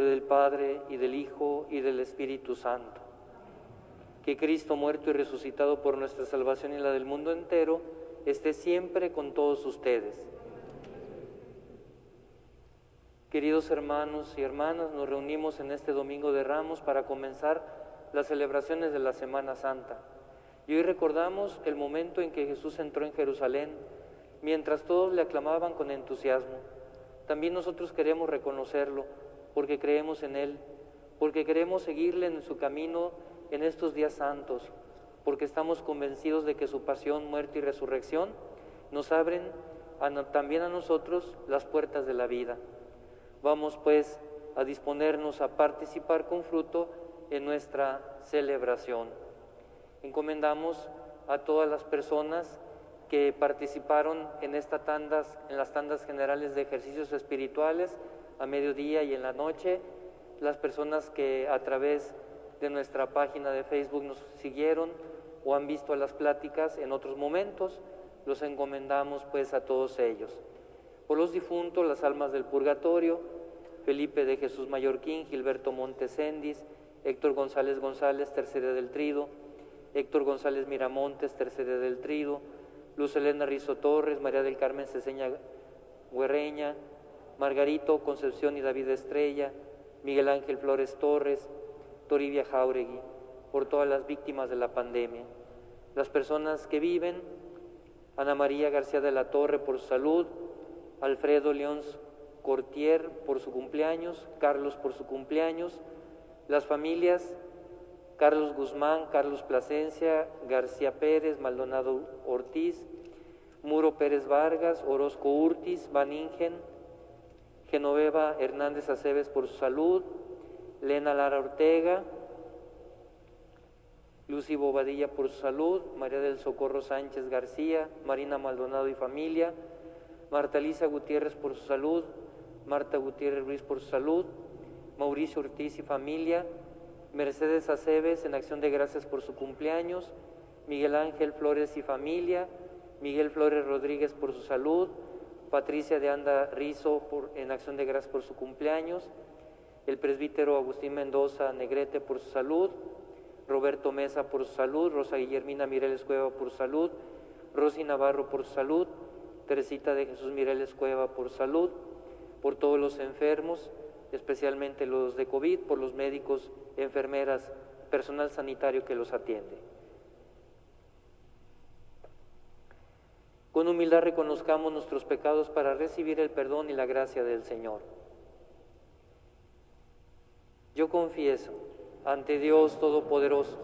del Padre, y del Hijo, y del Espíritu Santo. Que Cristo, muerto y resucitado por nuestra salvación y la del mundo entero, esté siempre con todos ustedes. Queridos hermanos y hermanas, nos reunimos en este Domingo de Ramos para comenzar las celebraciones de la Semana Santa. Y hoy recordamos el momento en que Jesús entró en Jerusalén, mientras todos le aclamaban con entusiasmo. También nosotros queremos reconocerlo, porque creemos en Él, porque queremos seguirle en su camino en estos días santos, porque estamos convencidos de que su pasión, muerte y resurrección nos abren también a nosotros las puertas de la vida. Vamos pues a disponernos a participar con fruto en nuestra celebración. Encomendamos a todas las personas que participaron en las tandas generales de ejercicios espirituales a mediodía y en la noche, las personas que a través de nuestra página de Facebook nos siguieron o han visto las pláticas en otros momentos, los encomendamos pues a todos ellos. Por los difuntos, las almas del purgatorio, Felipe de Jesús Mallorquín, Gilberto Montes Endis, Héctor González González, tercera del Trido, Héctor González Miramontes, tercera del Trido, Luz Elena Rizo Torres, María del Carmen Ceseña Guerreña, Margarito Concepción y David Estrella, Miguel Ángel Flores Torres, Toribia Jauregui, por todas las víctimas de la pandemia. Las personas que viven, Ana María García de la Torre por su salud, Alfredo León Cortier por su cumpleaños, Carlos por su cumpleaños, las familias Carlos Guzmán, Carlos Plasencia, García Pérez, Maldonado Ortiz, Muro Pérez Vargas, Orozco Urtiz, Van Ingen, Genoveva Hernández Aceves por su salud, Lena Lara Ortega, Lucy Bobadilla por su salud, María del Socorro Sánchez García, Marina Maldonado y familia, Marta Lisa Gutiérrez por su salud, Marta Gutiérrez Ruiz por su salud, Mauricio Ortiz y familia, Mercedes Aceves en acción de gracias por su cumpleaños, Miguel Ángel Flores y familia, Miguel Flores Rodríguez por su salud, Patricia de Anda Rizo en acción de gracias por su cumpleaños, el presbítero Agustín Mendoza Negrete por su salud, Roberto Mesa por su salud, Rosa Guillermina Mireles Cueva por su salud, Rosy Navarro por su salud, Teresita de Jesús Mireles Cueva por salud, por todos los enfermos, especialmente los de COVID, por los médicos, enfermeras, personal sanitario que los atiende. Con humildad reconozcamos nuestros pecados para recibir el perdón y la gracia del Señor. Yo confieso ante Dios Todopoderoso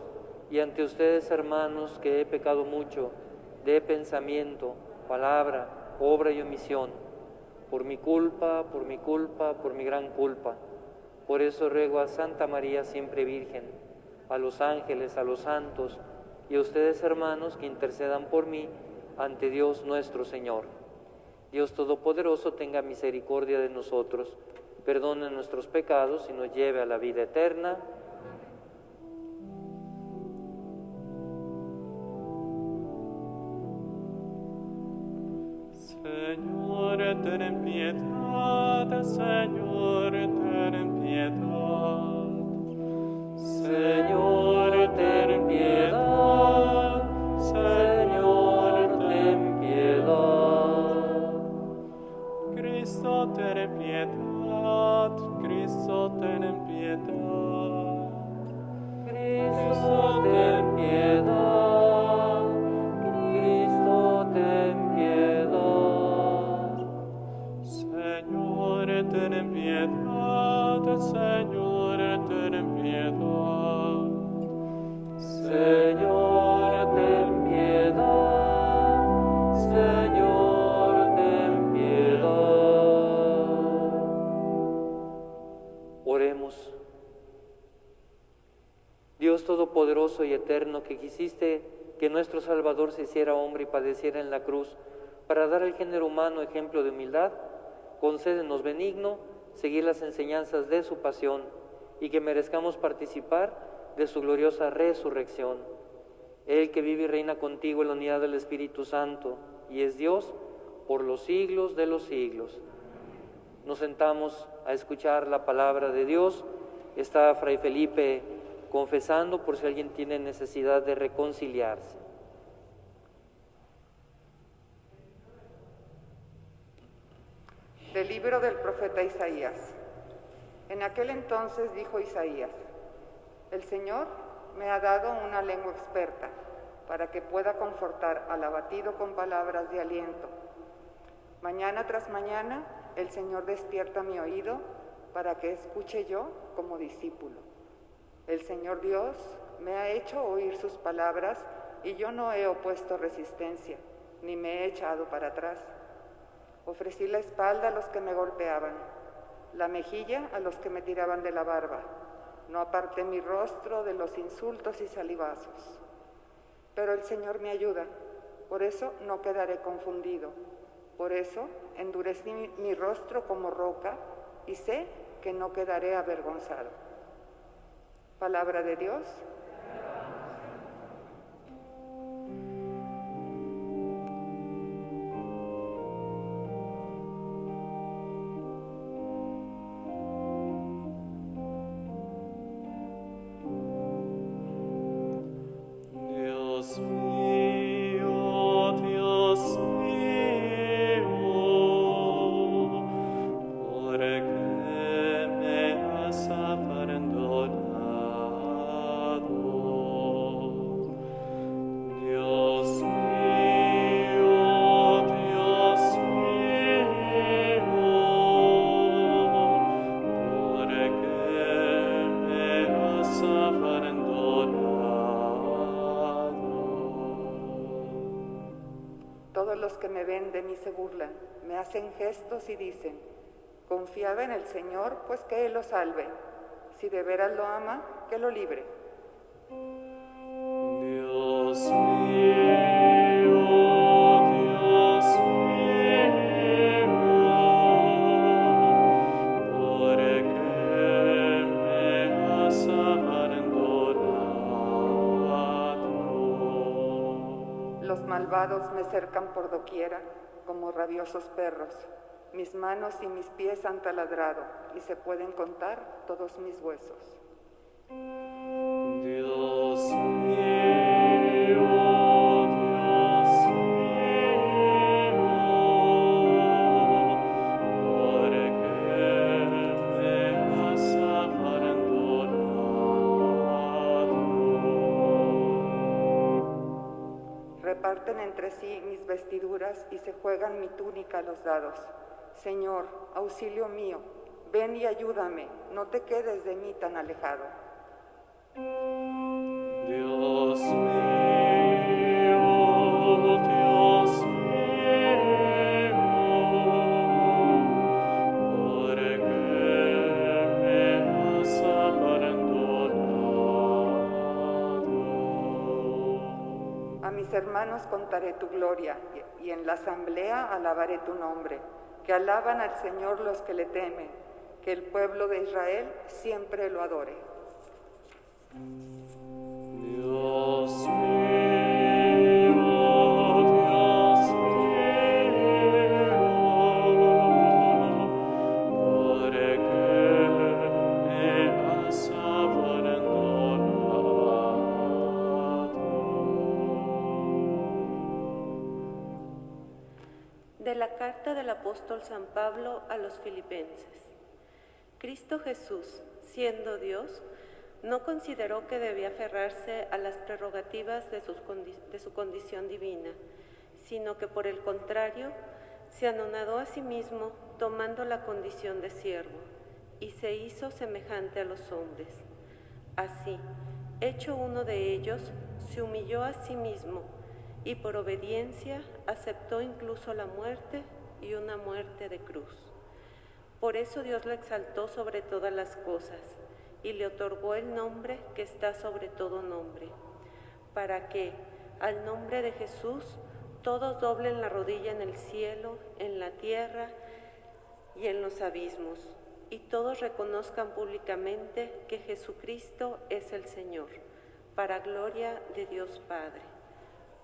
y ante ustedes, hermanos, que he pecado mucho de pensamiento, palabra, obra y omisión, por mi culpa, por mi gran culpa. Por eso ruego a Santa María siempre Virgen, a los ángeles, a los santos y a ustedes, hermanos, que intercedan por mí ante Dios nuestro Señor. Dios Todopoderoso tenga misericordia de nosotros, perdone nuestros pecados y nos lleve a la vida eterna. Señor, ten piedad, Señor, ten piedad. Señor, ten piedad, Señor, ten piedad. Cristo, ten piedad, Cristo, ten piedad. Cristo, ten piedad, Cristo, ten piedad. Señor, ten piedad, Señor, ten piedad. Señor, ten piedad, Señor, ten piedad. Oremos. Dios Todopoderoso y Eterno, que quisiste que nuestro Salvador se hiciera hombre y padeciera en la cruz, para dar al género humano ejemplo de humildad, concédenos benigno seguir las enseñanzas de su pasión y que merezcamos participar de su gloriosa resurrección. Él que vive y reina contigo en la unidad del Espíritu Santo y es Dios por los siglos de los siglos. nos sentamos a escuchar la palabra de Dios. Está Fray Felipe confesando por si alguien tiene necesidad de reconciliarse. Del libro del profeta Isaías. En aquel entonces dijo Isaías: el Señor me ha dado una lengua experta para que pueda confortar al abatido con palabras de aliento. Mañana tras mañana el Señor despierta mi oído para que escuche yo como discípulo. El Señor Dios me ha hecho oír sus palabras y yo no he opuesto resistencia, ni me he echado para atrás. Ofrecí la espalda a los que me golpeaban, la mejilla a los que me tiraban de la barba. No aparté mi rostro de los insultos y salivazos. Pero el Señor me ayuda, por eso no quedaré confundido. Por eso endurecí mi rostro como roca y sé que no quedaré avergonzado. Palabra de Dios. Todos los que me ven de mí se burlan, me hacen gestos y dicen: confiaba en el Señor, pues que Él lo salve. Si de veras lo ama, que lo libre. Dios mío, ¿por qué me has abandonado? Los malvados me cercan por doquiera, como rabiosos perros. Mis manos y mis pies han taladrado, y se pueden contar todos mis huesos. Dios mío, ¿por qué me has abandonado? Reparten entre sí mis vestiduras y se juegan mi túnica a los dados. Señor, auxilio mío, ven y ayúdame, no te quedes de mí tan alejado. Dios mío, ¿por qué me has abandonado? A mis hermanos contaré tu gloria y en la asamblea alabaré tu nombre. Que alaban al Señor los que le temen, que el pueblo de Israel siempre lo adore. Dios mío, ¿por qué me has abandonado? De la carta del apóstol San Pablo a los Filipenses. Cristo Jesús, siendo Dios, no consideró que debía aferrarse a las prerrogativas de su condición divina, sino que por el contrario, se anonadó a sí mismo tomando la condición de siervo, y se hizo semejante a los hombres. Así, hecho uno de ellos, se humilló a sí mismo, y por obediencia aceptó incluso la muerte y una muerte de cruz. Por eso Dios le exaltó sobre todas las cosas y le otorgó el nombre que está sobre todo nombre, para que, al nombre de Jesús, todos doblen la rodilla en el cielo, en la tierra y en los abismos, y todos reconozcan públicamente que Jesucristo es el Señor, para gloria de Dios Padre.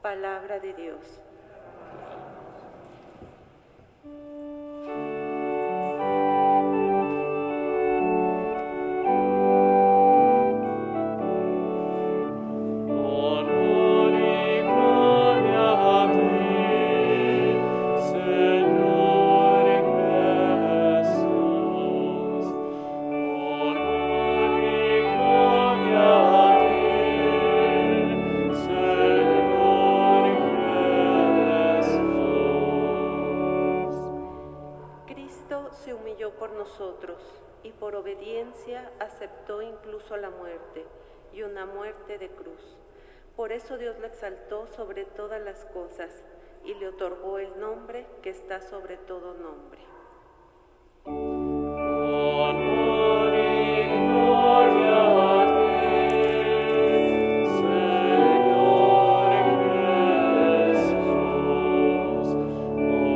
Palabra de Dios. obediencia aceptó incluso la muerte, y una muerte de cruz. Por eso Dios lo exaltó sobre todas las cosas y le otorgó el nombre que está sobre todo nombre. Honor y gloria a ti, Señor Jesús.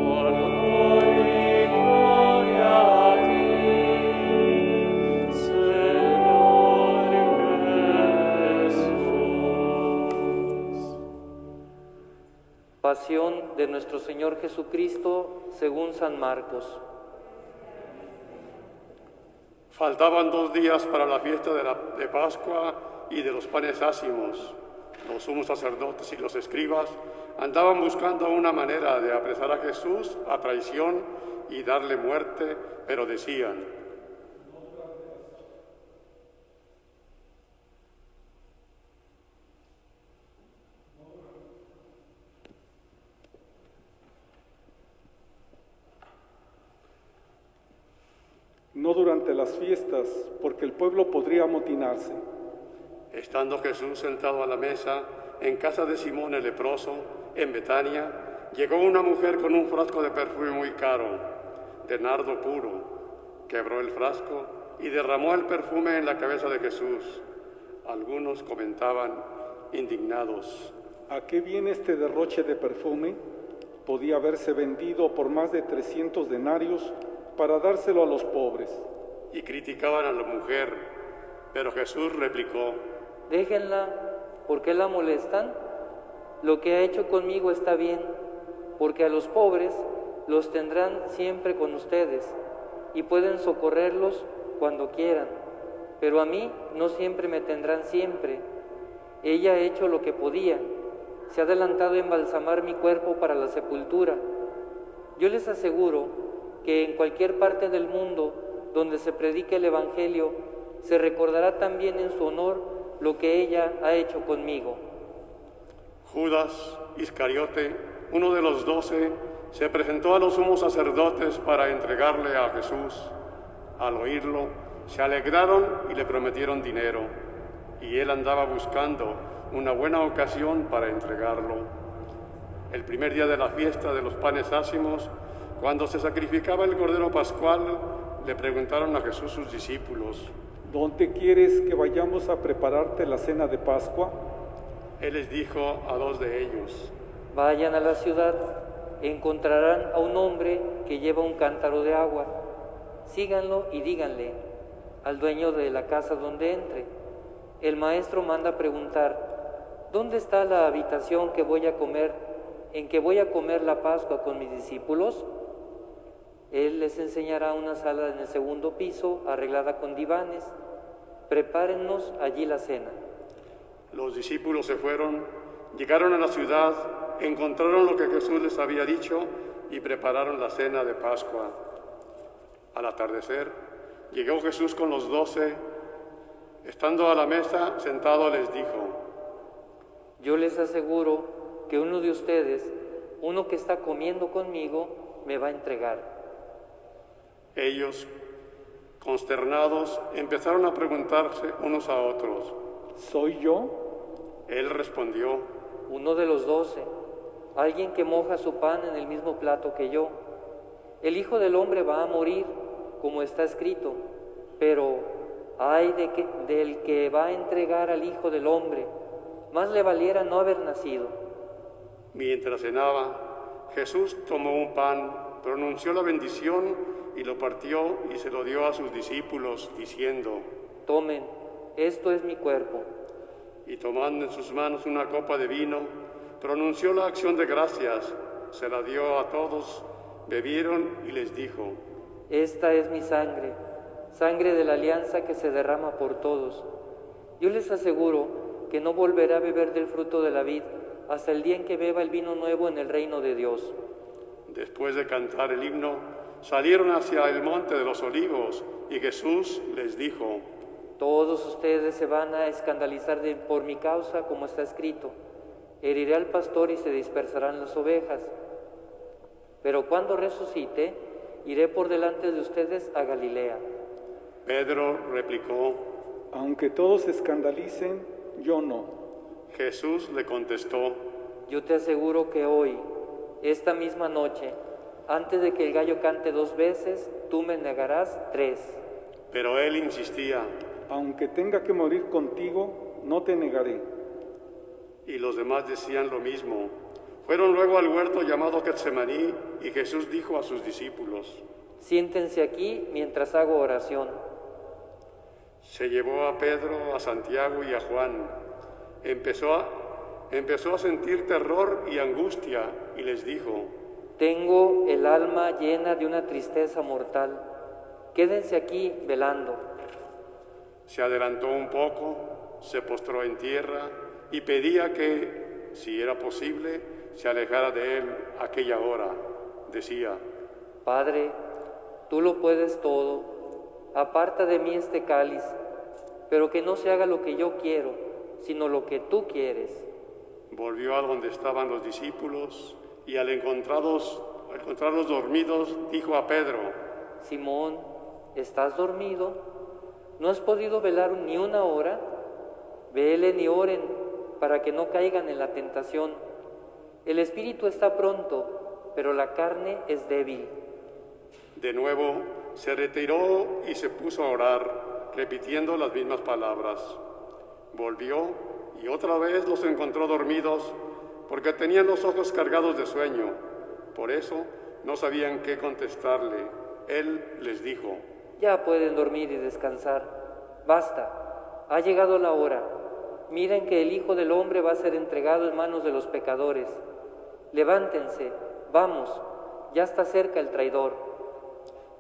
Honor y gloria a ti, Señor Jesús. Pasión de nuestro Señor Jesucristo según San Marcos. Faltaban 2 días para la fiesta de Pascua y de los panes ácimos. Los sumos sacerdotes y los escribas andaban buscando una manera de apresar a Jesús a traición y darle muerte, pero decían: no durante las fiestas, porque el pueblo podría amotinarse. Estando Jesús sentado a la mesa en casa de Simón el leproso, en Betania, llegó una mujer con un frasco de perfume muy caro, de nardo puro. Quebró el frasco y derramó el perfume en la cabeza de Jesús. Algunos comentaban, indignados: ¿A qué viene este derroche de perfume? Podía haberse vendido por más de 300 denarios para dárselo a los pobres. Y criticaban a la mujer, pero Jesús replicó: Déjenla, ¿por qué la molestan? Lo que ha hecho conmigo está bien, porque a los pobres los tendrán siempre con ustedes y pueden socorrerlos cuando quieran, pero a mí no siempre me tendrán siempre. Ella ha hecho lo que podía, se ha adelantado a embalsamar mi cuerpo para la sepultura. Yo les aseguro que en cualquier parte del mundo donde se predique el Evangelio, se recordará también en su honor lo que ella ha hecho conmigo. Judas Iscariote, uno de los 12, se presentó a los sumos sacerdotes para entregarle a Jesús. Al oírlo, se alegraron y le prometieron dinero, y él andaba buscando una buena ocasión para entregarlo. El primer día de la fiesta de los panes ácimos, cuando se sacrificaba el Cordero Pascual, le preguntaron a Jesús sus discípulos: ¿Dónde quieres que vayamos a prepararte la cena de Pascua? Él les dijo a 2 de ellos: Vayan a la ciudad, encontrarán a un hombre que lleva un cántaro de agua. Síganlo y díganle al dueño de la casa donde entre: el maestro manda preguntar, ¿dónde está la habitación en que voy a comer la Pascua con mis discípulos? Él les enseñará una sala en el 2º piso, arreglada con divanes. Prepárennos allí la cena. Los discípulos se fueron, llegaron a la ciudad, encontraron lo que Jesús les había dicho y prepararon la cena de Pascua. Al atardecer, llegó Jesús con los 12. Estando a la mesa, sentado, les dijo: Yo les aseguro que uno de ustedes, uno que está comiendo conmigo, me va a entregar. Ellos, consternados, empezaron a preguntarse unos a otros: ¿Soy yo? Él respondió: Uno de los 12, alguien que moja su pan en el mismo plato que yo. El Hijo del Hombre va a morir, como está escrito, pero ay del que va a entregar al Hijo del Hombre. Más le valiera no haber nacido. Mientras cenaba, Jesús tomó un pan, pronunció la bendición y lo partió y se lo dio a sus discípulos, diciendo: Tomen, esto es mi cuerpo. Y tomando en sus manos una copa de vino, pronunció la acción de gracias, se la dio a todos, bebieron y les dijo: Esta es mi sangre, sangre de la alianza que se derrama por todos. Yo les aseguro que no volveré a beber del fruto de la vid hasta el día en que beba el vino nuevo en el reino de Dios. Después de cantar el himno, salieron hacia el monte de los olivos y Jesús les dijo: Todos ustedes se van a escandalizar por mi causa, como está escrito: heriré al pastor y se dispersarán las ovejas. Pero cuando resucite, iré por delante de ustedes a Galilea. Pedro replicó: Aunque todos se escandalicen, yo no. Jesús le contestó: Yo te aseguro que hoy, esta misma noche, antes de que el gallo cante 2 veces, tú me negarás 3. Pero él insistía. Aunque tenga que morir contigo, no te negaré. Y los demás decían lo mismo. Fueron luego al huerto llamado Getsemaní, y Jesús dijo a sus discípulos: Siéntense aquí mientras hago oración. Se llevó a Pedro, a Santiago y a Juan. Empezó a sentir terror y angustia y les dijo: Tengo el alma llena de una tristeza mortal. Quédense aquí velando. Se adelantó un poco, se postró en tierra y pedía que, si era posible, se alejara de él aquella hora. Decía: Padre, tú lo puedes todo, aparta de mí este cáliz, pero que no se haga lo que yo quiero, sino lo que tú quieres. Volvió a donde estaban los discípulos y al encontrarlos dormidos, dijo a Pedro: Simón, ¿estás dormido? ¿No has podido velar ni una hora? Velen y oren para que no caigan en la tentación. El espíritu está pronto, pero la carne es débil. De nuevo se retiró y se puso a orar, repitiendo las mismas palabras. Volvió y otra vez los encontró dormidos, porque tenían los ojos cargados de sueño. Por eso no sabían qué contestarle. Él les dijo: Ya pueden dormir y descansar. Basta, ha llegado la hora. Miren que el Hijo del Hombre va a ser entregado en manos de los pecadores. Levántense, vamos, ya está cerca el traidor.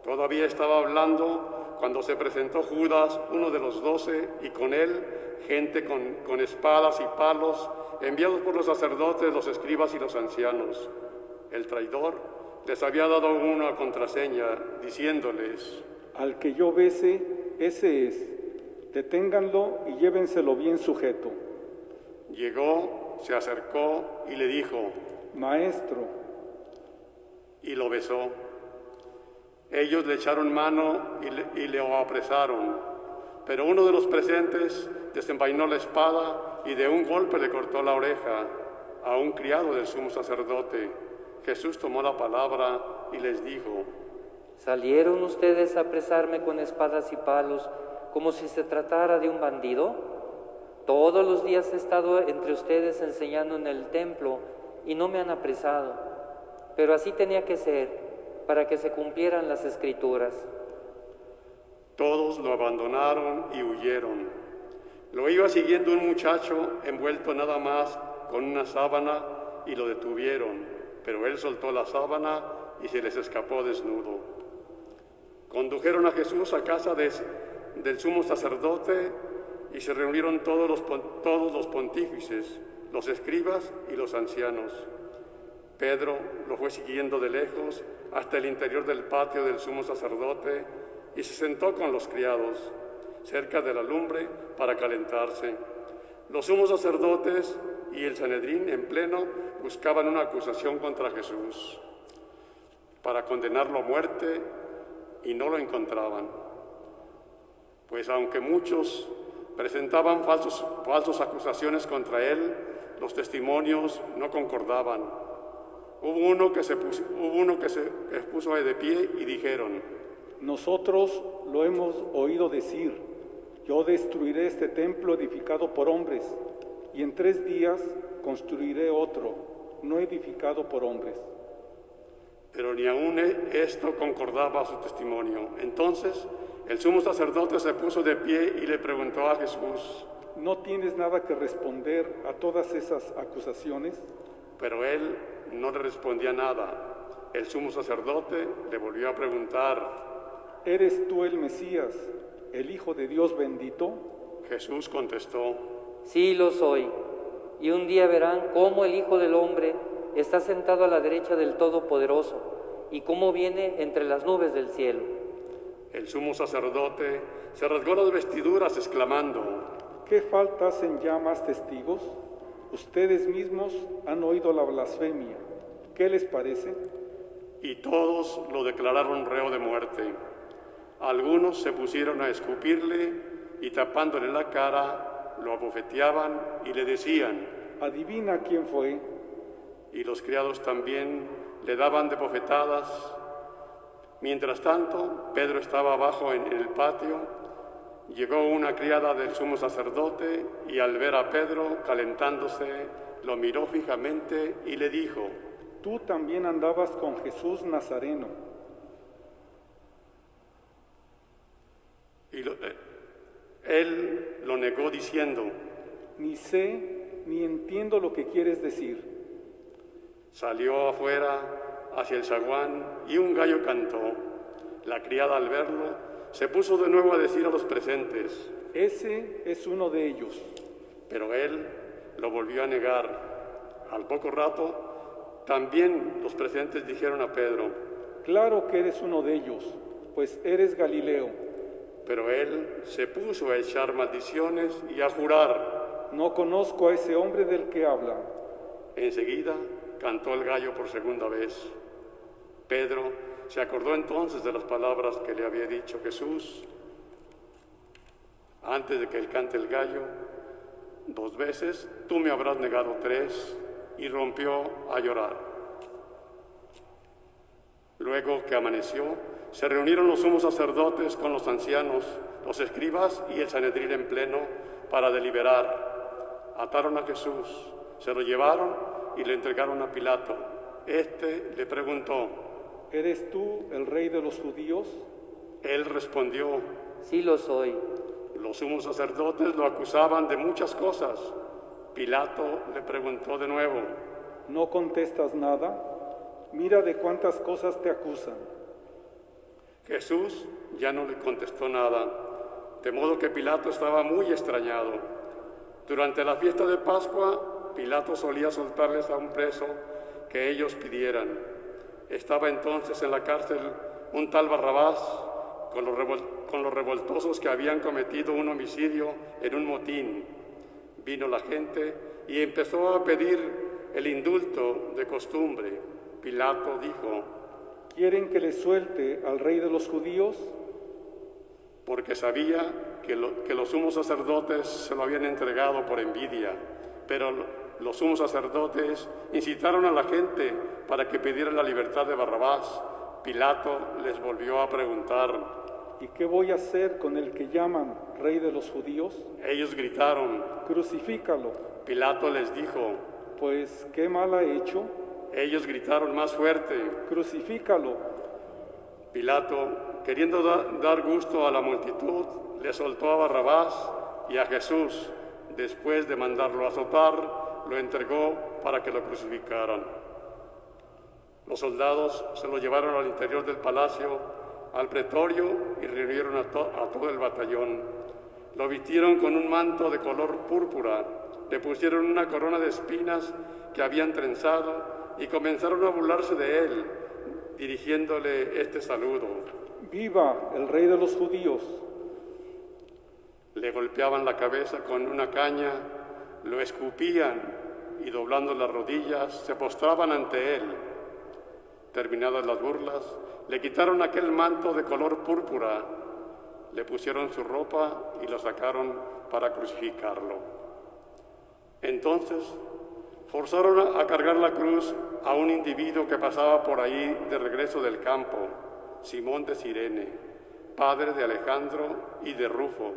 Todavía estaba hablando cuando se presentó Judas, uno de los 12, y con él gente con espadas y palos, enviados por los sacerdotes, los escribas y los ancianos. El traidor les había dado una contraseña, diciéndoles: Al que yo bese, ese es. Deténganlo y llévenselo bien sujeto. Llegó, se acercó y le dijo: Maestro. Y lo besó. Ellos le echaron mano y le apresaron, pero uno de los presentes desenvainó la espada y de un golpe le cortó la oreja a un criado del sumo sacerdote. Jesús tomó la palabra y les dijo: ¿Salieron ustedes a apresarme con espadas y palos como si se tratara de un bandido? Todos los días he estado entre ustedes enseñando en el templo y no me han apresado, pero así tenía que ser, para que se cumplieran las Escrituras. Todos lo abandonaron y huyeron. Lo iba siguiendo un muchacho envuelto nada más con una sábana y lo detuvieron, pero él soltó la sábana y se les escapó desnudo. Condujeron a Jesús a casa del sumo sacerdote y se reunieron todos los pontífices, los escribas y los ancianos. Pedro lo fue siguiendo de lejos hasta el interior del patio del sumo sacerdote y se sentó con los criados, cerca de la lumbre, para calentarse. Los sumos sacerdotes y el Sanedrín en pleno buscaban una acusación contra Jesús para condenarlo a muerte y no lo encontraban. Pues aunque muchos presentaban falsas acusaciones contra él, los testimonios no concordaban. Hubo uno que se puso de pie y dijeron: Nosotros lo hemos oído decir: yo destruiré este templo edificado por hombres, y en 3 días construiré otro, no edificado por hombres. Pero ni aun esto concordaba a su testimonio. Entonces el sumo sacerdote se puso de pie y le preguntó a Jesús: ¿No tienes nada que responder a todas esas acusaciones? Pero él no le respondía nada. El sumo sacerdote le volvió a preguntar: ¿Eres tú el Mesías, el Hijo de Dios bendito? Jesús contestó: Sí lo soy, y un día verán cómo el Hijo del Hombre está sentado a la derecha del Todopoderoso, y cómo viene entre las nubes del cielo. El sumo sacerdote se rasgó las vestiduras exclamando: ¿Qué falta hacen ya más testigos? Ustedes mismos han oído la blasfemia. ¿Qué les parece? Y todos lo declararon reo de muerte. Algunos se pusieron a escupirle y tapándole la cara, lo abofeteaban y le decían: adivina quién fue. Y los criados también le daban de bofetadas. Mientras tanto, Pedro estaba abajo en el patio. Llegó una criada del sumo sacerdote y al ver a Pedro calentándose, lo miró fijamente y le dijo: tú también andabas con Jesús Nazareno. Y él lo negó diciendo: ni sé ni entiendo lo que quieres decir. Salió afuera hacia el zaguán y un gallo cantó. La criada, al verlo, se puso de nuevo a decir a los presentes: ese es uno de ellos. Pero él lo volvió a negar. Al poco rato, también los presentes dijeron a Pedro: claro que eres uno de ellos, pues eres Galileo. Pero él se puso a echar maldiciones y a jurar: no conozco a ese hombre del que habla. Enseguida cantó el gallo por segunda vez. Pedro se acordó entonces de las palabras que le había dicho Jesús: antes de que él cante el gallo, 2 veces tú me habrás negado 3, y rompió a llorar. Luego que amaneció, se reunieron los sumos sacerdotes con los ancianos, los escribas y el Sanedrín en pleno para deliberar. Ataron a Jesús, se lo llevaron y le entregaron a Pilato. Este le preguntó: ¿eres tú el rey de los judíos? Él respondió: Sí lo soy. Los sumos sacerdotes lo acusaban de muchas cosas. Pilato le preguntó de nuevo: ¿no contestas nada? Mira de cuántas cosas te acusan. Jesús ya no le contestó nada, de modo que Pilato estaba muy extrañado. Durante la fiesta de Pascua, Pilato solía soltarles a un preso que ellos pidieran. Estaba entonces en la cárcel un tal Barrabás, con los revoltosos que habían cometido un homicidio en un motín. Vino la gente y empezó a pedir el indulto de costumbre. Pilato dijo: ¿quieren que les suelte al rey de los judíos? Porque sabía que los sumos sacerdotes se lo habían entregado por envidia, pero los sumos sacerdotes incitaron a la gente para que pidieran la libertad de Barrabás. Pilato les volvió a preguntar: ¿y qué voy a hacer con el que llaman rey de los judíos? Ellos gritaron: crucifícalo. Pilato les dijo: pues, ¿qué mal ha hecho? Ellos gritaron más fuerte: crucifícalo. Pilato, queriendo dar gusto a la multitud, le soltó a Barrabás, y a Jesús, después de mandarlo azotar, lo entregó para que lo crucificaran. Los soldados se lo llevaron al interior del palacio, al pretorio, y reunieron a todo el batallón. Lo vistieron con un manto de color púrpura, le pusieron una corona de espinas que habían trenzado y comenzaron a burlarse de él, dirigiéndole este saludo: ¡viva el rey de los judíos! Le golpeaban la cabeza con una caña, lo escupían y, doblando las rodillas, se postraban ante él. Terminadas las burlas, le quitaron aquel manto de color púrpura, le pusieron su ropa y lo sacaron para crucificarlo. Entonces forzaron a cargar la cruz a un individuo que pasaba por ahí de regreso del campo, Simón de Cirene, padre de Alejandro y de Rufo,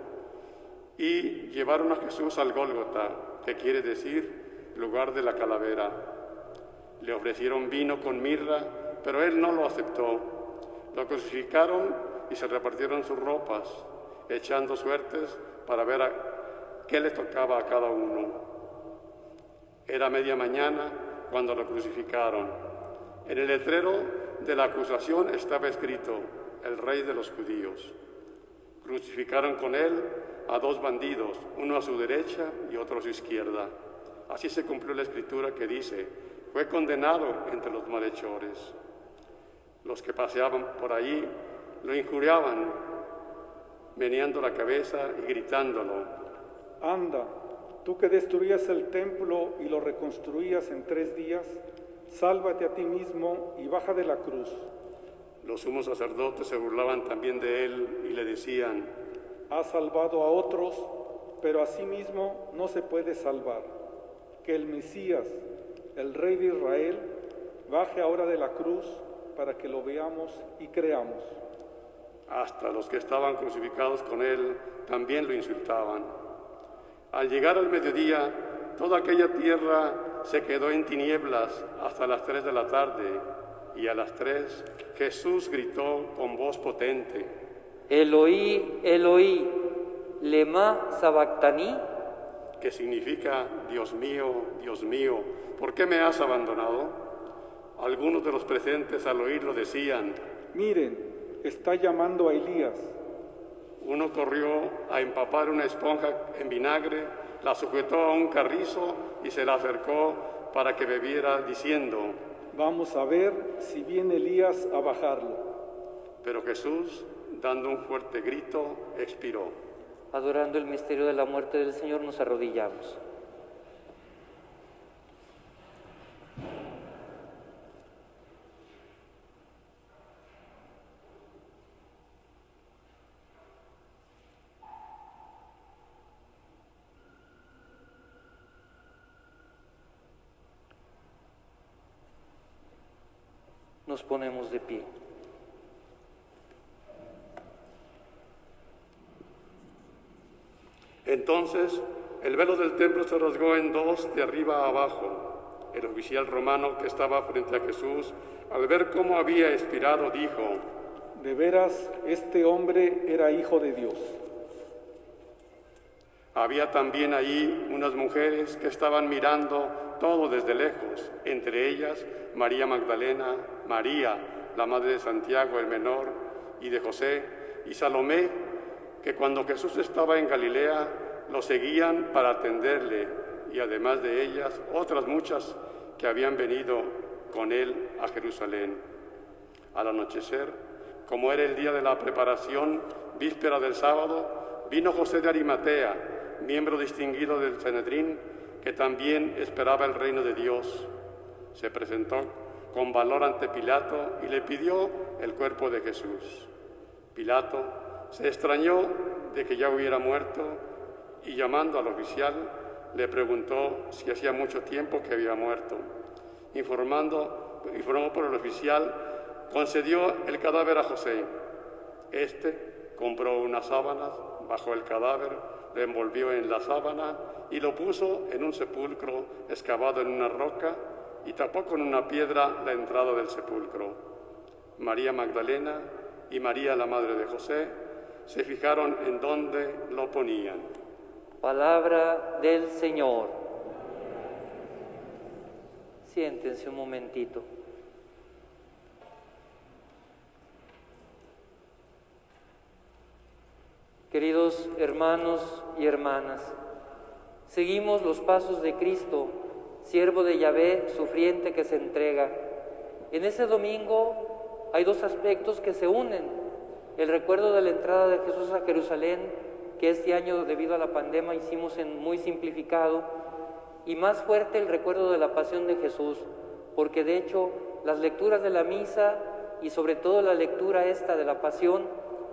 y llevaron a Jesús al Gólgota, que quiere decir lugar de la calavera. Le ofrecieron vino con mirra, pero él no lo aceptó. Lo crucificaron y se repartieron sus ropas, echando suertes para ver qué le tocaba a cada uno. Era media mañana cuando lo crucificaron. En el letrero de la acusación estaba escrito: el rey de los judíos. Crucificaron con él a 2 bandidos, uno a su derecha y otro a su izquierda. Así se cumplió la escritura que dice: fue condenado entre los malhechores. Los que paseaban por allí lo injuriaban, meneando la cabeza y gritándolo: anda, tú que destruías el templo y lo reconstruías en 3 días, sálvate a ti mismo y baja de la cruz. Los sumos sacerdotes se burlaban también de él y le decían: Ha salvado a otros, pero a sí mismo no se puede salvar. Que el Mesías, el Rey de Israel, baje ahora de la cruz para que lo veamos y creamos. Hasta los que estaban crucificados con él también lo insultaban. Al llegar al mediodía, toda aquella tierra se quedó en tinieblas hasta las 3 de la tarde, y a las 3 Jesús gritó con voz potente: Eloí, Eloí, lema sabactani, que significa: Dios mío, ¿por qué me has abandonado? Algunos de los presentes al oírlo decían: Miren, está llamando a Elías. Uno corrió a empapar una esponja en vinagre, la sujetó a un carrizo y se la acercó para que bebiera, diciendo: Vamos a ver si viene Elías a bajarlo. Pero Jesús, dando un fuerte grito, expiró. Adorando el misterio de la muerte del Señor, nos arrodillamos. Nos ponemos de pie. Entonces el velo del templo se rasgó en dos de arriba a abajo. El oficial romano que estaba frente a Jesús, al ver cómo había expirado, dijo: De veras, este hombre era hijo de Dios. Había también ahí unas mujeres que estaban mirando todo desde lejos, entre ellas María Magdalena, María, la madre de Santiago el menor y de José, y Salomé, que cuando Jesús estaba en Galilea lo seguían para atenderle, y además de ellas otras muchas que habían venido con él a Jerusalén. Al anochecer, como era el día de la preparación, víspera del sábado, vino José de Arimatea, miembro distinguido del Sanedrín, que también esperaba el reino de Dios. Se presentó con valor ante Pilato y le pidió el cuerpo de Jesús. Pilato se extrañó de que ya hubiera muerto y, llamando al oficial, le preguntó si hacía mucho tiempo que había muerto. Informó por el oficial, concedió el cadáver a José. Este compró unas sábanas, bajó el cadáver, lo envolvió en la sábana y lo puso en un sepulcro excavado en una roca y tapó con una piedra la entrada del sepulcro. María Magdalena y María, la madre de José, se fijaron en dónde lo ponían. Palabra del Señor. Siéntense un momentito. Queridos hermanos y hermanas, seguimos los pasos de Cristo, siervo de Yahvé, sufriente que se entrega. En ese domingo hay dos aspectos que se unen: el recuerdo de la entrada de Jesús a Jerusalén, que este año debido a la pandemia hicimos en muy simplificado, y más fuerte el recuerdo de la pasión de Jesús, porque de hecho las lecturas de la misa y sobre todo la lectura esta de la pasión,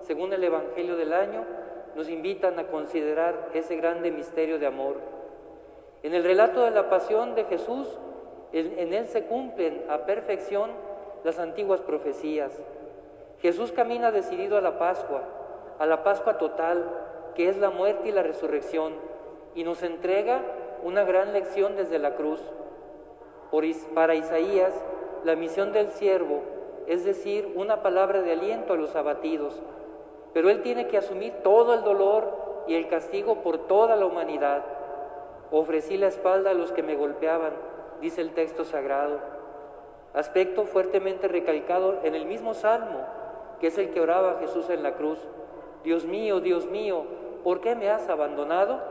según el Evangelio del año, nos invitan a considerar ese grande misterio de amor. En el relato de la pasión de Jesús, en él se cumplen a perfección las antiguas profecías. Jesús camina decidido a la Pascua total, que es la muerte y la resurrección, y nos entrega una gran lección desde la cruz. Para Isaías, la misión del siervo es decir una palabra de aliento a los abatidos, pero él tiene que asumir todo el dolor y el castigo por toda la humanidad. Ofrecí la espalda a los que me golpeaban, dice el texto sagrado. Aspecto fuertemente recalcado en el mismo Salmo, que es el que oraba Jesús en la cruz. Dios mío, ¿por qué me has abandonado?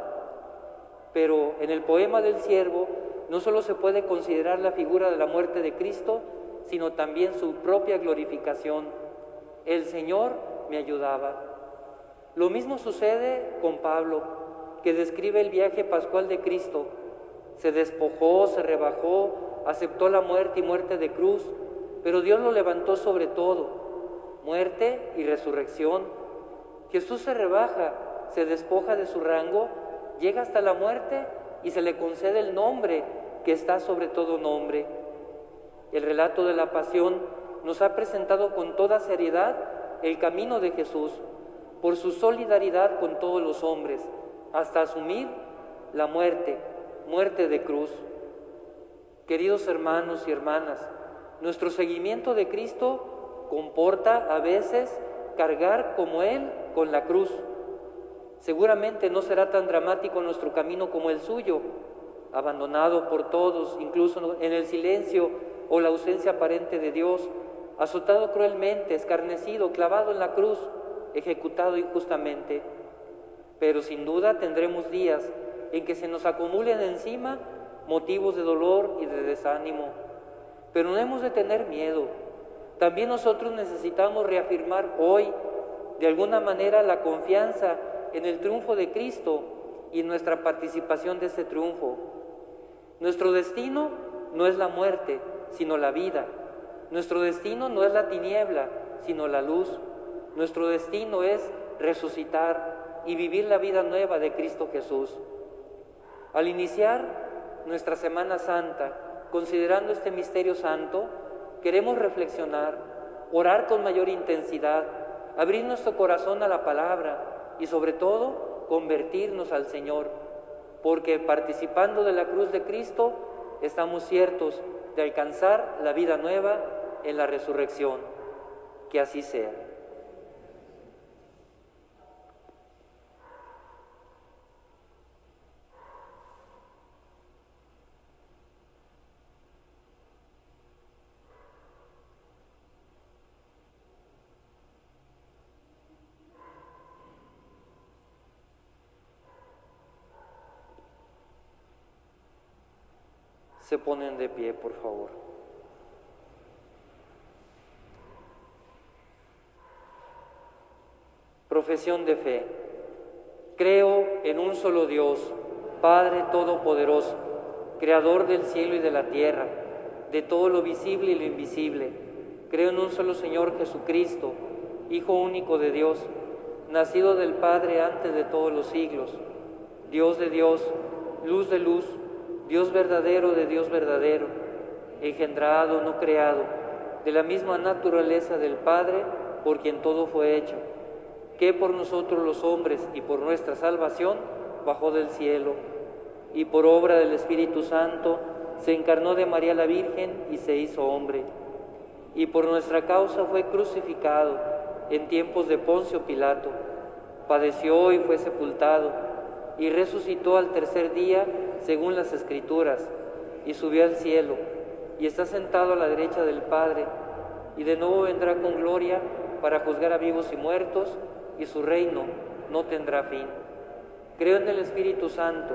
Pero en el poema del siervo no solo se puede considerar la figura de la muerte de Cristo, sino también su propia glorificación. El Señor me ayudaba. Lo mismo sucede con Pablo, que describe el viaje pascual de Cristo. Se despojó, se rebajó, aceptó la muerte y muerte de cruz, pero Dios lo levantó sobre todo. muerte y resurrección. Jesús se rebaja, se despoja de su rango, llega hasta la muerte y se le concede el nombre que está sobre todo nombre. El relato de la pasión nos ha presentado con toda seriedad el camino de Jesús, por su solidaridad con todos los hombres, hasta asumir la muerte, muerte de cruz. Queridos hermanos y hermanas, nuestro seguimiento de Cristo comporta a veces cargar como Él con la cruz. Seguramente no será tan dramático nuestro camino como el suyo, abandonado por todos, incluso en el silencio o la ausencia aparente de Dios, azotado cruelmente, escarnecido, clavado en la cruz, ejecutado injustamente. Pero sin duda tendremos días en que se nos acumulen encima motivos de dolor y de desánimo. Pero no hemos de tener miedo. También nosotros necesitamos reafirmar hoy, de alguna manera, la confianza en el triunfo de Cristo y en nuestra participación de ese triunfo. Nuestro destino no es la muerte, sino la vida. Nuestro destino no es la tiniebla, sino la luz. Nuestro destino es resucitar y vivir la vida nueva de Cristo Jesús. Al iniciar nuestra Semana Santa, considerando este misterio santo, queremos reflexionar, orar con mayor intensidad, abrir nuestro corazón a la palabra y sobre todo convertirnos al Señor, porque participando de la cruz de Cristo estamos ciertos de alcanzar la vida nueva en la resurrección. Que así sea. Se ponen de pie, por favor. Profesión de fe. Creo en un solo Dios, Padre Todopoderoso, Creador del cielo y de la tierra, de todo lo visible y lo invisible. Creo en un solo Señor Jesucristo, Hijo único de Dios, nacido del Padre antes de todos los siglos, Dios de Dios, luz de luz, Dios verdadero de Dios verdadero, engendrado, no creado, de la misma naturaleza del Padre, por quien todo fue hecho, que por nosotros los hombres y por nuestra salvación bajó del cielo, y por obra del Espíritu Santo se encarnó de María la Virgen y se hizo hombre, y por nuestra causa fue crucificado en tiempos de Poncio Pilato, padeció y fue sepultado, y resucitó al tercer día según las Escrituras, y subió al cielo, y está sentado a la derecha del Padre, y de nuevo vendrá con gloria para juzgar a vivos y muertos, y su reino no tendrá fin. Creo en el Espíritu Santo,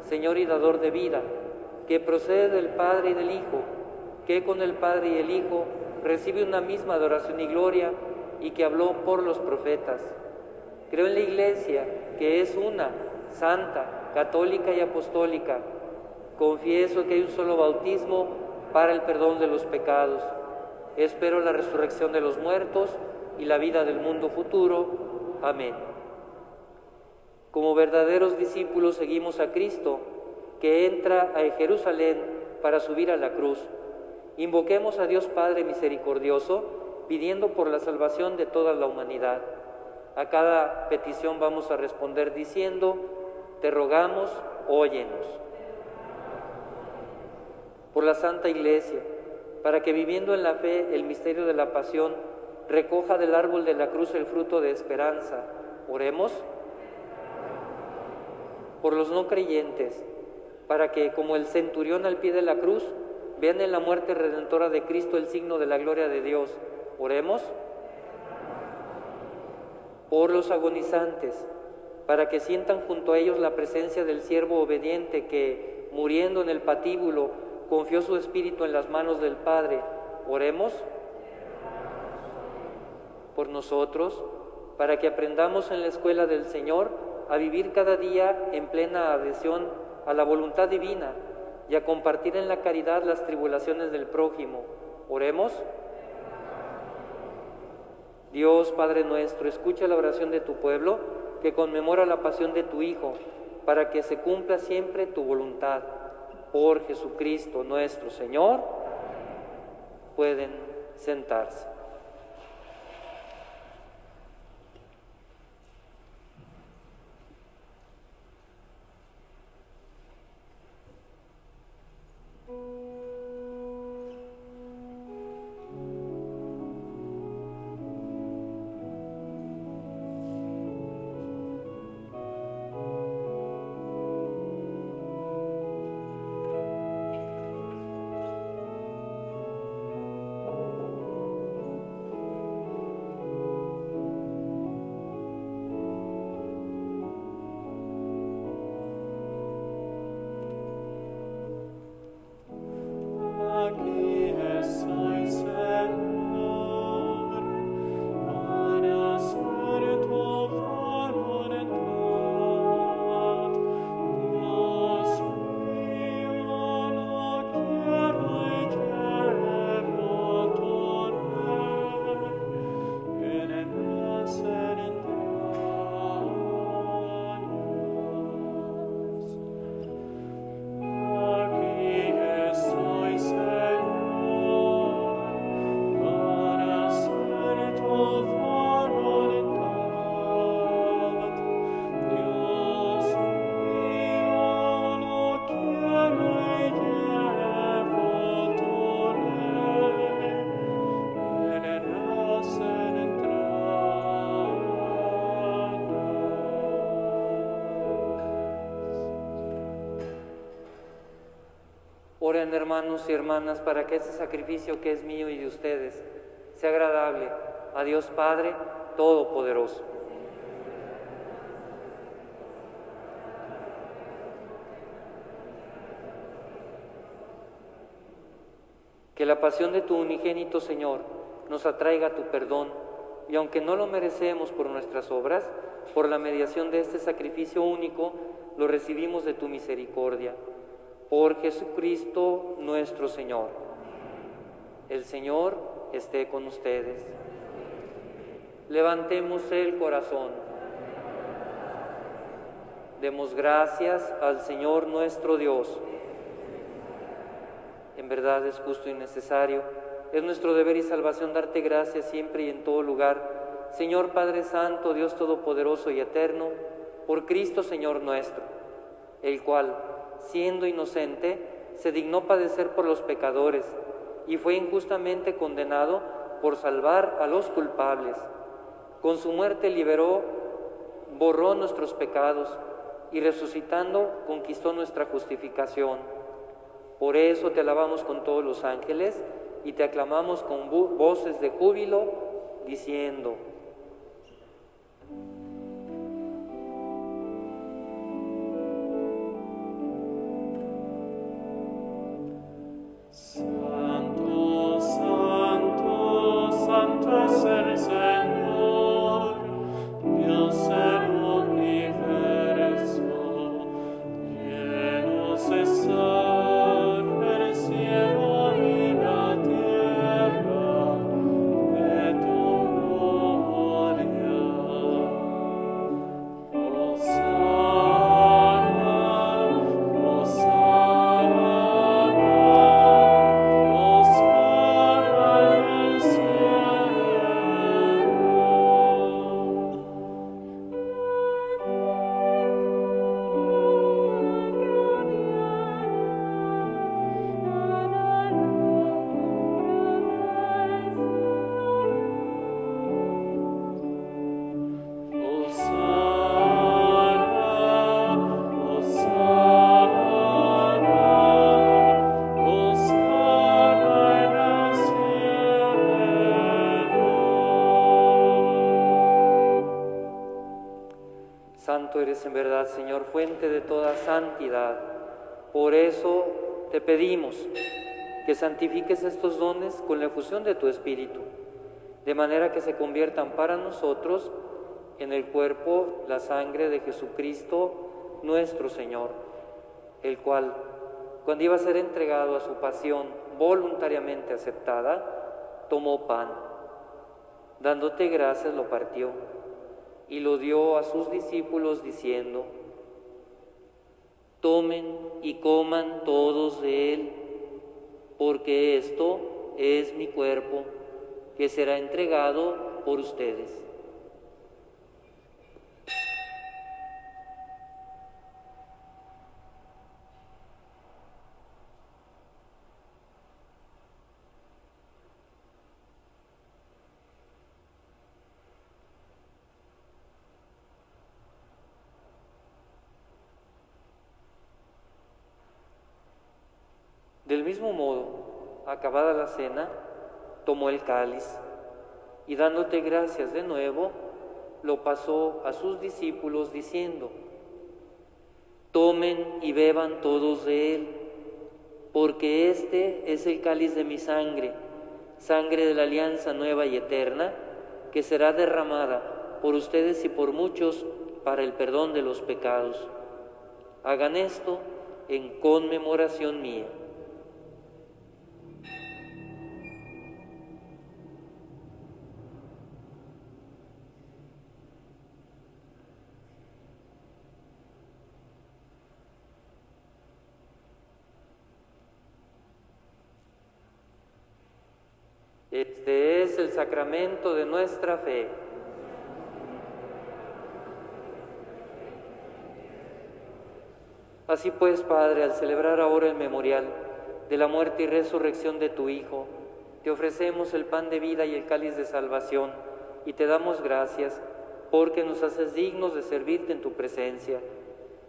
Señor y dador de vida, que procede del Padre y del Hijo, que con el Padre y el Hijo recibe una misma adoración y gloria, y que habló por los profetas. Creo en la Iglesia, que es una, santa, católica y apostólica. Confieso que hay un solo bautismo para el perdón de los pecados. Espero la resurrección de los muertos y la vida del mundo futuro. Amén. Como verdaderos discípulos seguimos a Cristo, que entra a Jerusalén para subir a la cruz. Invoquemos a Dios Padre misericordioso, pidiendo por la salvación de toda la humanidad. A cada petición vamos a responder diciendo: te rogamos, óyenos. Por la Santa Iglesia, para que viviendo en la fe el misterio de la pasión, recoja del árbol de la cruz el fruto de esperanza. Oremos. Por los no creyentes, para que, como el centurión al pie de la cruz, vean en la muerte redentora de Cristo el signo de la gloria de Dios. Oremos. Por los agonizantes, para que sientan junto a ellos la presencia del siervo obediente que, muriendo en el patíbulo, confió su espíritu en las manos del Padre. Oremos. Por nosotros, para que aprendamos en la escuela del Señor a vivir cada día en plena adhesión a la voluntad divina y a compartir en la caridad las tribulaciones del prójimo. Oremos. Dios, Padre nuestro, escucha la oración de tu pueblo que conmemora la pasión de tu Hijo, para que se cumpla siempre tu voluntad. Por Jesucristo nuestro Señor. Pueden sentarse. Oren, hermanos y hermanas, para que este sacrificio que es mío y de ustedes sea agradable a Dios Padre Todopoderoso. Que la pasión de tu unigénito Señor nos atraiga a tu perdón, y aunque no lo merecemos por nuestras obras, por la mediación de este sacrificio único, lo recibimos de tu misericordia. Por Jesucristo nuestro Señor. El Señor esté con ustedes. Levantemos el corazón. Demos gracias al Señor nuestro Dios. En verdad es justo y necesario, es nuestro deber y salvación darte gracias siempre y en todo lugar, Señor Padre Santo, Dios Todopoderoso y Eterno, por Cristo Señor nuestro, el cual, siendo inocente, se dignó padecer por los pecadores y fue injustamente condenado por salvar a los culpables. Con su muerte borró nuestros pecados y resucitando conquistó nuestra justificación. Por eso te alabamos con todos los ángeles y te aclamamos con voces de júbilo, diciendo: Santo, santo, santo es el Señor, Dios del universo. Llenos están el cielo y la tierra de tu gloria. Hosana, Hosana. Santo eres en verdad, Señor, fuente de toda santidad. Por eso te pedimos que santifiques estos dones con la efusión de tu Espíritu, de manera que se conviertan para nosotros en el cuerpo, la sangre de Jesucristo nuestro Señor, el cual, cuando iba a ser entregado a su pasión voluntariamente aceptada, tomó pan. Dándote gracias lo partió y lo dio a sus discípulos diciendo: tomen y coman todos de él, porque esto es mi cuerpo, que será entregado por ustedes. Del mismo modo, acabada la cena, tomó el cáliz y dándote gracias de nuevo, lo pasó a sus discípulos diciendo: tomen y beban todos de él, porque este es el cáliz de mi sangre, sangre de la alianza nueva y eterna, que será derramada por ustedes y por muchos para el perdón de los pecados. Hagan esto en conmemoración mía. Este es el sacramento de nuestra fe. Así pues, Padre, al celebrar ahora el memorial de la muerte y resurrección de tu Hijo, te ofrecemos el pan de vida y el cáliz de salvación, y te damos gracias porque nos haces dignos de servirte en tu presencia.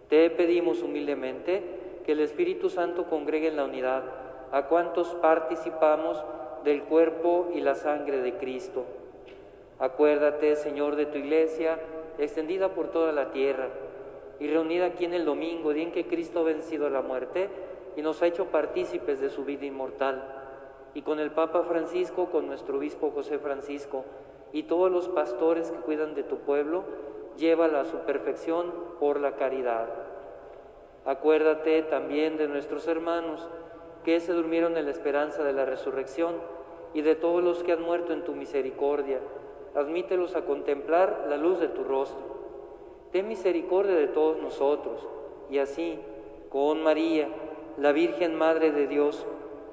Te pedimos humildemente que el Espíritu Santo congregue en la unidad a cuantos participamos del cuerpo y la sangre de Cristo. Acuérdate, Señor, de tu Iglesia, extendida por toda la tierra, y reunida aquí en el domingo, día en que Cristo ha vencido a la muerte y nos ha hecho partícipes de su vida inmortal. Y con el Papa Francisco, con nuestro obispo José Francisco, y todos los pastores que cuidan de tu pueblo, llévala a su perfección por la caridad. Acuérdate también de nuestros hermanos que se durmieron en la esperanza de la resurrección, y de todos los que han muerto en tu misericordia. Admítelos a contemplar la luz de tu rostro. Ten misericordia de todos nosotros, y así, con María, la Virgen Madre de Dios,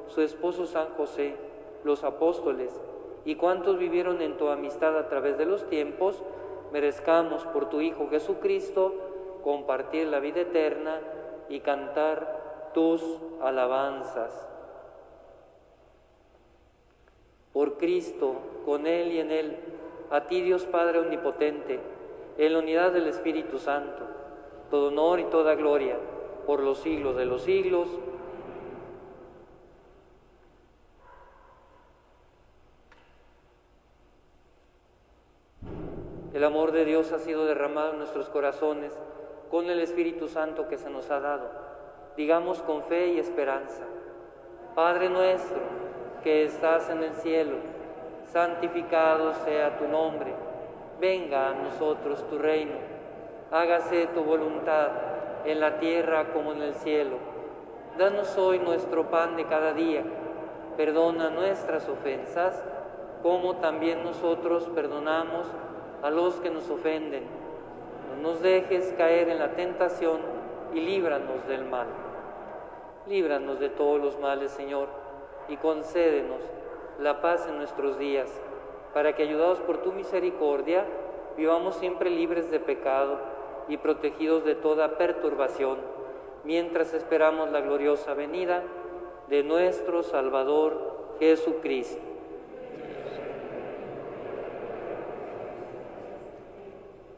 su esposo San José, los apóstoles, y cuantos vivieron en tu amistad a través de los tiempos, merezcamos por tu Hijo Jesucristo compartir la vida eterna y cantar tus alabanzas. Por Cristo, con Él y en Él, a ti Dios Padre Omnipotente, en la unidad del Espíritu Santo, todo honor y toda gloria, por los siglos de los siglos. El amor de Dios ha sido derramado en nuestros corazones con el Espíritu Santo que se nos ha dado. Digamos con fe y esperanza: Padre nuestro, que estás en el cielo, santificado sea tu nombre. Venga a nosotros tu reino. Hágase tu voluntad en la tierra como en el cielo. Danos hoy nuestro pan de cada día. Perdona nuestras ofensas, como también nosotros perdonamos a los que nos ofenden. No nos dejes caer en la tentación y líbranos del mal. Líbranos de todos los males, Señor, y concédenos la paz en nuestros días, para que, ayudados por tu misericordia, vivamos siempre libres de pecado y protegidos de toda perturbación, mientras esperamos la gloriosa venida de nuestro Salvador Jesucristo.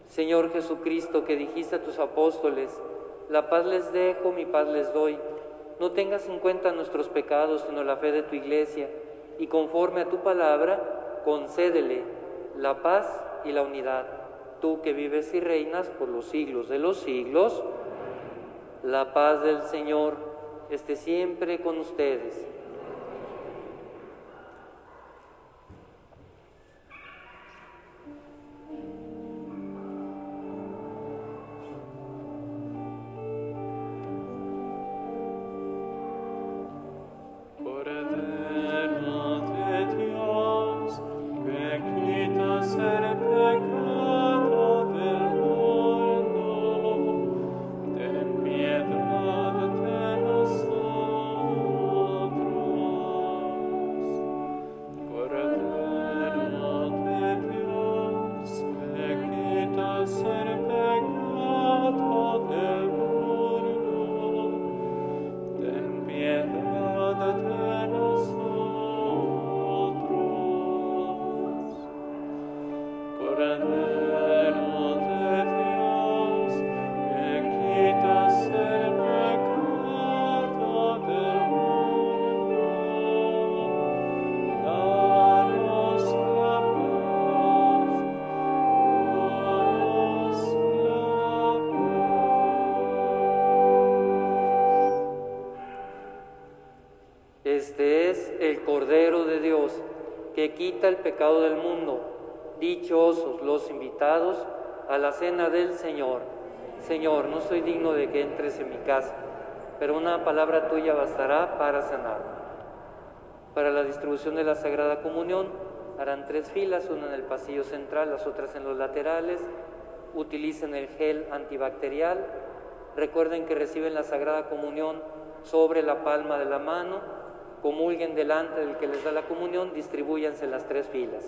Señor Jesucristo, que dijiste a tus apóstoles: la paz les dejo, mi paz les doy. No tengas en cuenta nuestros pecados, sino la fe de tu Iglesia, y conforme a tu palabra, concédele la paz y la unidad. Tú que vives y reinas por los siglos de los siglos, la paz del Señor esté siempre con ustedes. Cordero de Dios, que quitas Este es el Cordero de Dios, que quita el pecado del mundo. Dichosos los invitados a la cena del Señor. Señor, no soy digno de que entres en mi casa, pero una palabra tuya bastará para sanarme. Para la distribución de la Sagrada Comunión, harán 3 filas, una en el pasillo central, las otras en los laterales. Utilicen el gel antibacterial. Recuerden que reciben la Sagrada Comunión sobre la palma de la mano. Comulguen delante del que les da la comunión, distribúyanse en las 3 filas.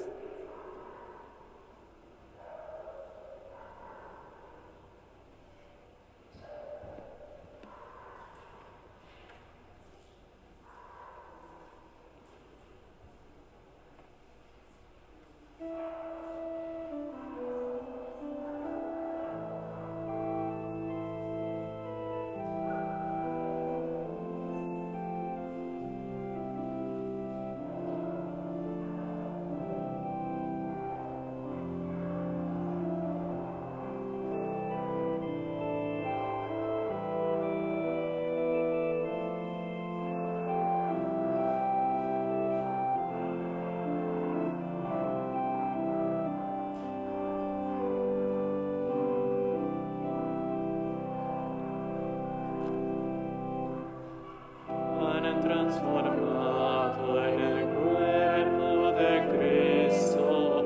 Transformado en el cuerpo de Cristo,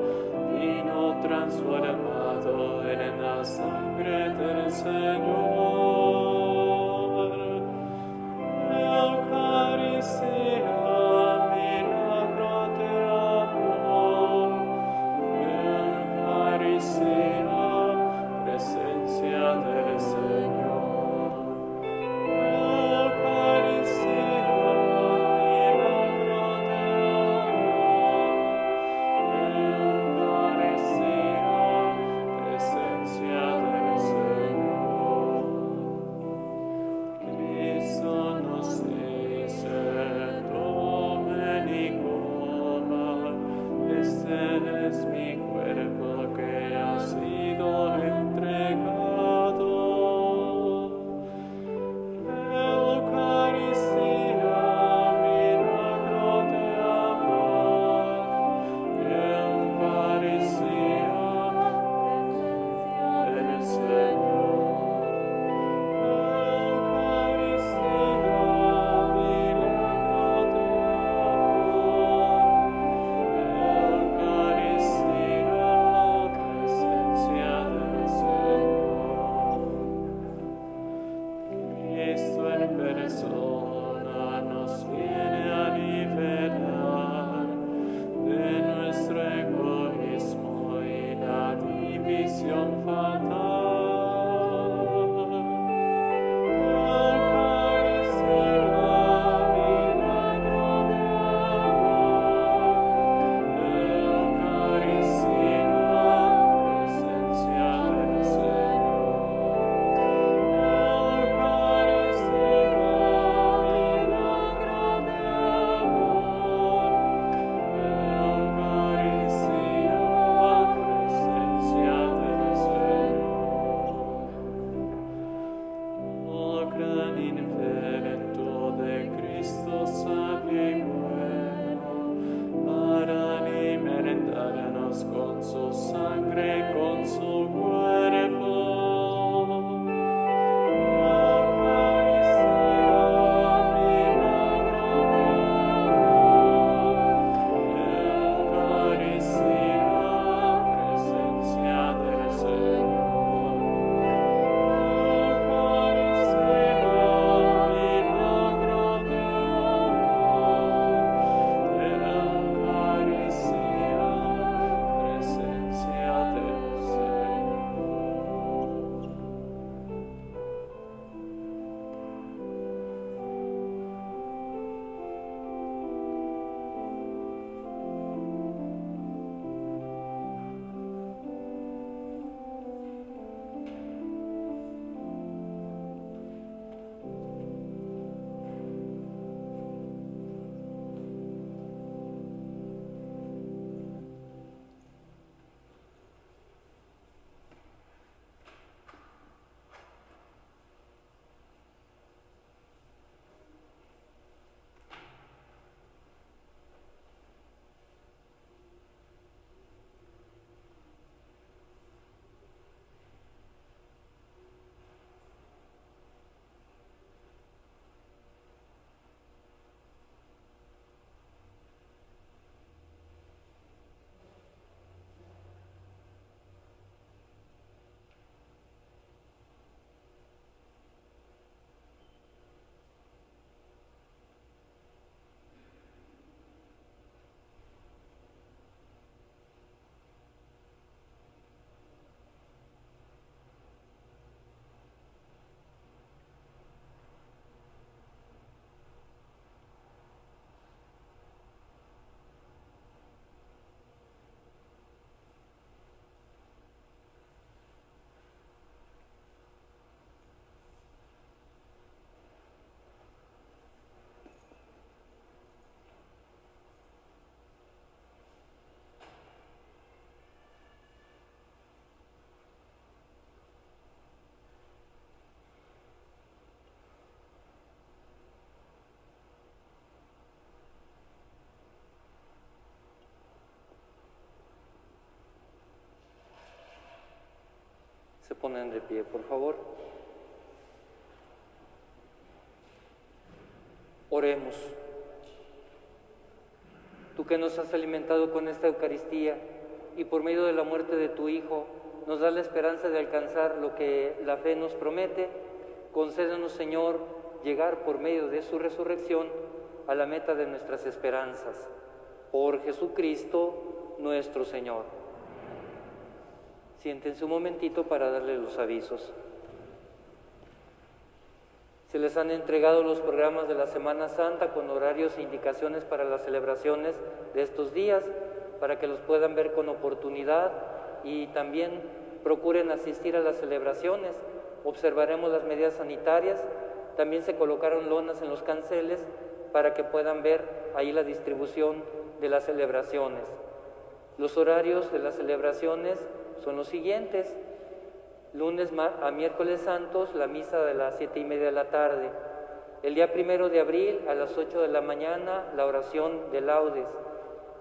vino transformado en la sangre del Señor. Eucaristía, milagro de amor. Eucaristía, presencia del Señor. ponen de pie, por favor. Oremos. Tú que nos has alimentado con esta Eucaristía y por medio de la muerte de tu Hijo nos das la esperanza de alcanzar lo que la fe nos promete, concédenos, Señor, llegar por medio de su resurrección a la meta de nuestras esperanzas. Por Jesucristo nuestro Señor. Siéntense un momentito para darle los avisos. Se les han entregado los programas de la Semana Santa con horarios e indicaciones para las celebraciones de estos días, para que los puedan ver con oportunidad y también procuren asistir a las celebraciones. Observaremos las medidas sanitarias. También se colocaron lonas en los canceles para que puedan ver ahí la distribución de las celebraciones. Los horarios de las celebraciones son los siguientes. Lunes a miércoles santos, la misa de las 7:30 de la tarde. El día 1 de abril, a las 8 de la mañana, la oración de laudes.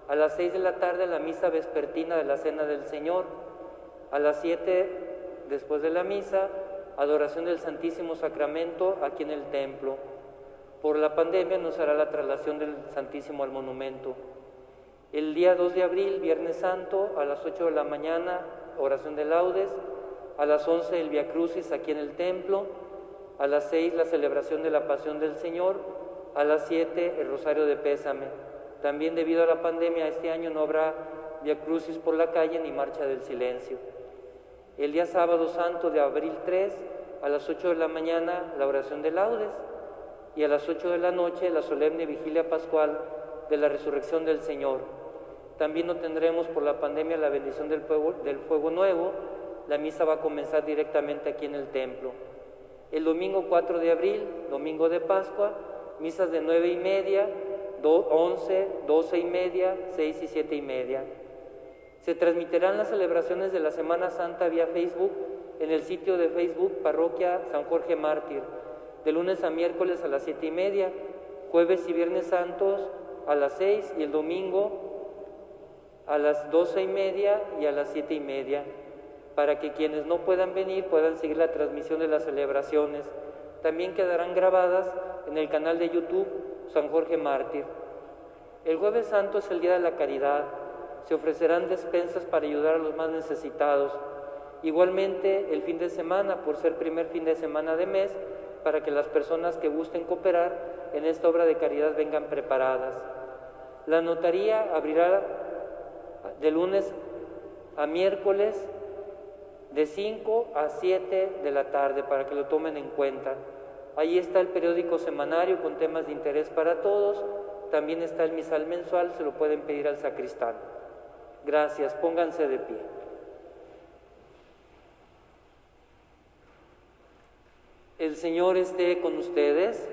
A las 6 de la tarde, la misa vespertina de la Cena del Señor. A las 7, después de la misa, adoración del Santísimo Sacramento aquí en el templo. Por la pandemia no se hará la traslación del Santísimo al monumento. El día 2 de abril, Viernes Santo, a las 8 de la mañana, oración de laudes. A las 11 el Via Crucis aquí en el templo, a las 6 la celebración de la Pasión del Señor, a las 7 el Rosario de Pésame. También debido a la pandemia este año no habrá Via Crucis por la calle ni Marcha del Silencio. El día sábado santo de abril 3, a las 8 de la mañana la oración de laudes y a las 8 de la noche la solemne vigilia pascual de la resurrección del Señor. También no tendremos por la pandemia la bendición del fuego nuevo. La misa va a comenzar directamente aquí en el templo. El domingo 4 de abril, domingo de Pascua, misas de 9:30, 11, 12:30, 6 y 7:30. Se transmitirán las celebraciones de la Semana Santa vía Facebook en el sitio de Facebook Parroquia San Jorge Mártir, de lunes a miércoles a las 7:30, jueves y viernes santos a las 6 y el domingo a las 12:30 y a las 7:30. Para que quienes no puedan venir puedan seguir la transmisión de las celebraciones. También quedarán grabadas en el canal de YouTube San Jorge Mártir. El Jueves Santo es el Día de la Caridad. Se ofrecerán despensas para ayudar a los más necesitados. Igualmente, el fin de semana, por ser primer fin de semana de mes, para que las personas que gusten cooperar en esta obra de caridad vengan preparadas. La notaría abrirá de lunes a miércoles de 5 a 7 de la tarde, para que lo tomen en cuenta. Ahí está el periódico semanario con temas de interés para todos. También está el misal mensual, se lo pueden pedir al sacristán. Gracias, pónganse de pie. El Señor esté con ustedes.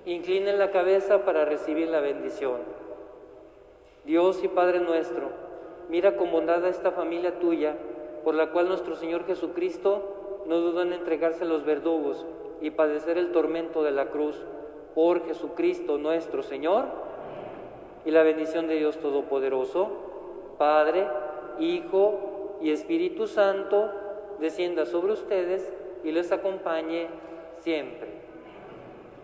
Inclinen la cabeza para recibir la bendición. Dios y Padre nuestro, mira con bondad a esta familia tuya, por la cual nuestro Señor Jesucristo no dudó en entregarse a los verdugos y padecer el tormento de la cruz. Por Jesucristo nuestro Señor. Y la bendición de Dios Todopoderoso, Padre, Hijo y Espíritu Santo, descienda sobre ustedes y les acompañe siempre.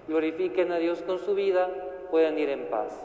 Glorifiquen a Dios con su vida, puedan ir en paz.